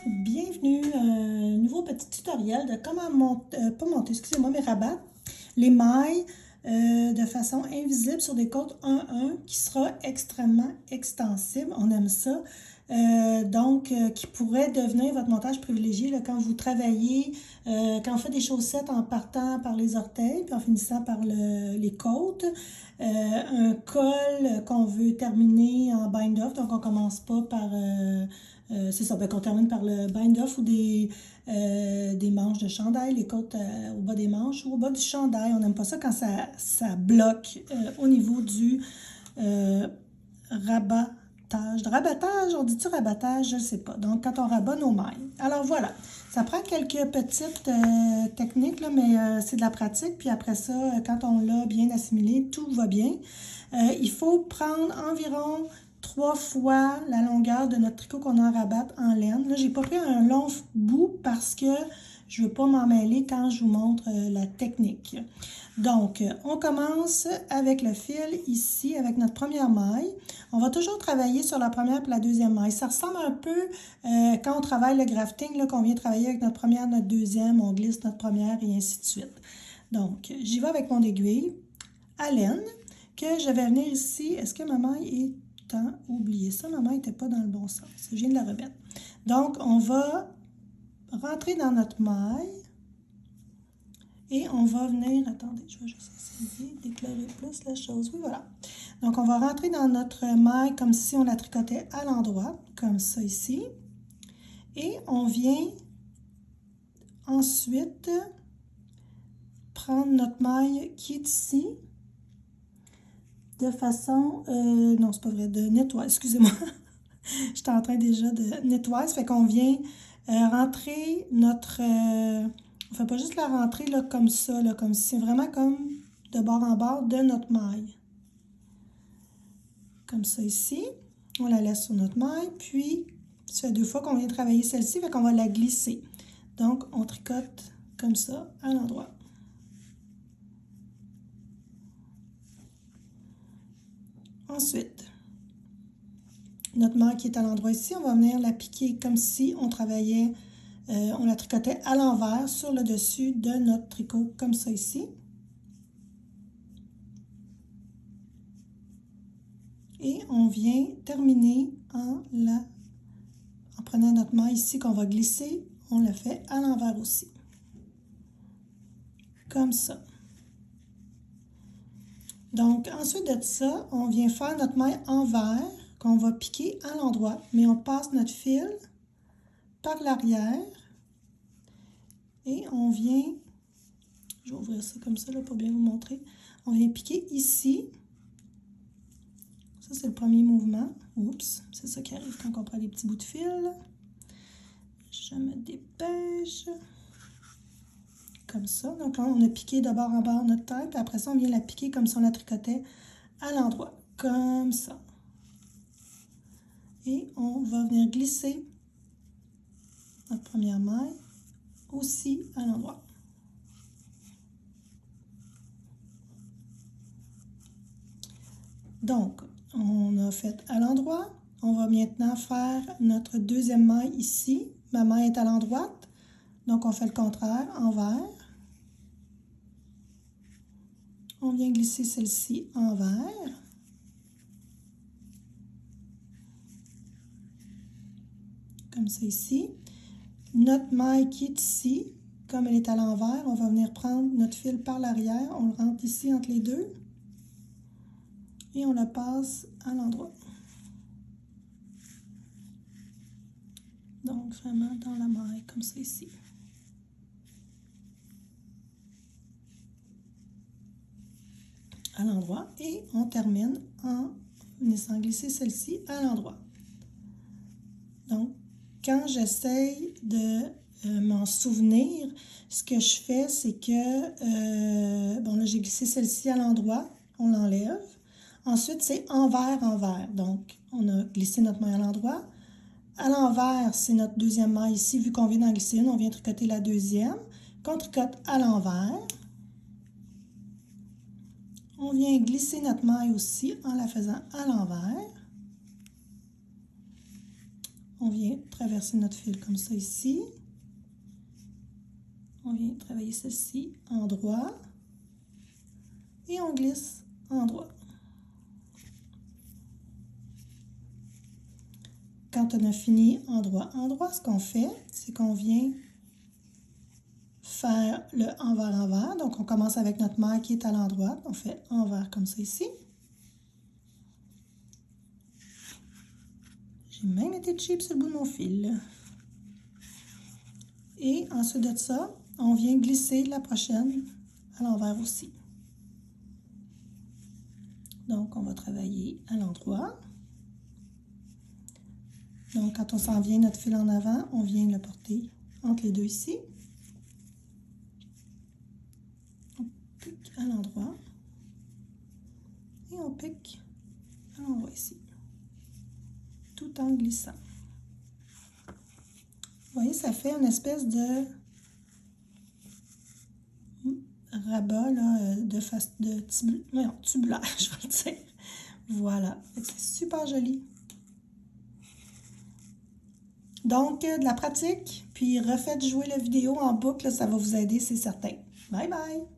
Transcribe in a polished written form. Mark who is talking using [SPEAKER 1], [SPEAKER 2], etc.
[SPEAKER 1] Bienvenue à un nouveau petit tutoriel de comment pas monter, excusez-moi, mais rabattre les mailles de façon invisible sur des côtes 1-1 qui sera extrêmement extensible. On aime ça. Qui pourrait devenir votre montage privilégié là, quand vous travaillez, quand on fait des chaussettes en partant par les orteils puis en finissant par les côtes. Un col qu'on veut terminer en bind-off, donc on commence pas par... c'est ça, qu'on termine par le bind-off ou des manches de chandail, les côtes au bas des manches ou au bas du chandail. On n'aime pas ça quand ça bloque au niveau du rabattage. Rabattage, on dit-tu rabattage? Je ne sais pas. Donc, quand on rabat nos mailles. Alors, voilà. Ça prend quelques petites techniques, là, mais c'est de la pratique. Puis après ça, quand on l'a bien assimilé, tout va bien. Il faut prendre environ 3 fois la longueur de notre tricot qu'on a à rabattre en laine. Là, j'ai pas pris un long bout parce que je veux pas m'en mêler quand je vous montre la technique. Donc, on commence avec le fil ici, avec notre première maille. On va toujours travailler sur la première et la deuxième maille. Ça ressemble un peu quand on travaille le grafting, qu'on vient travailler avec notre première, notre deuxième, on glisse notre première et ainsi de suite. Donc, j'y vais avec mon aiguille à laine, que je vais venir ici. Est-ce que ma maille est oublié ça? Ma maille n'était pas dans le bon sens. Je viens de la remettre. Donc, on va rentrer dans notre maille. Et on va venir, attendez, je vais juste essayer d'éclairer plus la chose. Oui, voilà. Donc, on va rentrer dans notre maille comme si on la tricotait à l'endroit, comme ça ici. Et on vient ensuite prendre notre maille qui est ici de façon, non, c'est pas vrai, de nettoyer, excusez-moi. J'étais en train déjà de nettoyer, ça fait qu'on vient rentrer notre... on ne fait pas juste la rentrer là, comme ça, là, comme si c'est vraiment comme de bord en bord de notre maille. Comme ça ici. On la laisse sur notre maille, puis ça fait 2 fois qu'on vient travailler celle-ci, fait qu'on va la glisser. Donc, on tricote comme ça à l'endroit. Ensuite, notre maille qui est à l'endroit ici, on va venir la piquer comme si on travaillait, on la tricotait à l'envers sur le dessus de notre tricot, comme ça ici. Et on vient terminer en prenant notre maille ici qu'on va glisser, on le fait à l'envers aussi. Comme ça. Donc, ensuite de ça, on vient faire notre maille envers qu'on va piquer à l'endroit, mais on passe notre fil par l'arrière et on vient, je vais ouvrir ça comme ça là, pour bien vous montrer, on vient piquer ici. Ça, c'est le premier mouvement. Oups, c'est ça qui arrive quand on prend des petits bouts de fil. Je me dépêche. Comme ça. Donc là, on a piqué de bord en bord notre tête, puis après ça, on vient la piquer comme si on la tricotait à l'endroit. Comme ça. Et on va venir glisser notre première maille aussi à l'endroit. Donc, on a fait à l'endroit. On va maintenant faire notre deuxième maille ici. Ma maille est à l'endroit. Donc, on fait le contraire, envers. On vient glisser celle-ci envers. Comme ça ici. Notre maille qui est ici, comme elle est à l'envers, on va venir prendre notre fil par l'arrière. On le rentre ici entre les deux. Et on la passe à l'endroit. Donc, vraiment dans la maille, comme ça ici. À l'endroit. Et on termine en laissant glisser celle-ci à l'endroit. Donc, quand j'essaye de m'en souvenir, ce que je fais, c'est que, bon là, j'ai glissé celle-ci à l'endroit, on l'enlève. Ensuite, c'est envers, envers. Donc, on a glissé notre maille à l'endroit. À l'envers, c'est notre deuxième maille ici. Vu qu'on vient d'en glisser une, on vient tricoter la deuxième. Qu'on tricote à l'envers. On vient glisser notre maille aussi en la faisant à l'envers. On vient traverser notre fil comme ça ici. On vient travailler ceci en droit. Et on glisse en droit. Quand on a fini en droit, ce qu'on fait, c'est qu'on vient faire le envers-envers. Donc, on commence avec notre maille qui est à l'endroit. On fait envers comme ça ici. J'ai même été cheap sur le bout de mon fil. Et ensuite de ça, on vient glisser la prochaine à l'envers aussi. Donc, on va travailler à l'endroit. Donc, quand on s'en vient notre fil en avant, on vient le porter entre les deux ici. On pique à l'endroit. Et on pique à l'endroit ici. Tout en glissant. Vous voyez, ça fait une espèce de rabat là, tubulaire, je vais le dire. Voilà, c'est super joli. Donc, de la pratique, puis refaites jouer la vidéo en boucle, ça va vous aider, c'est certain. Bye bye!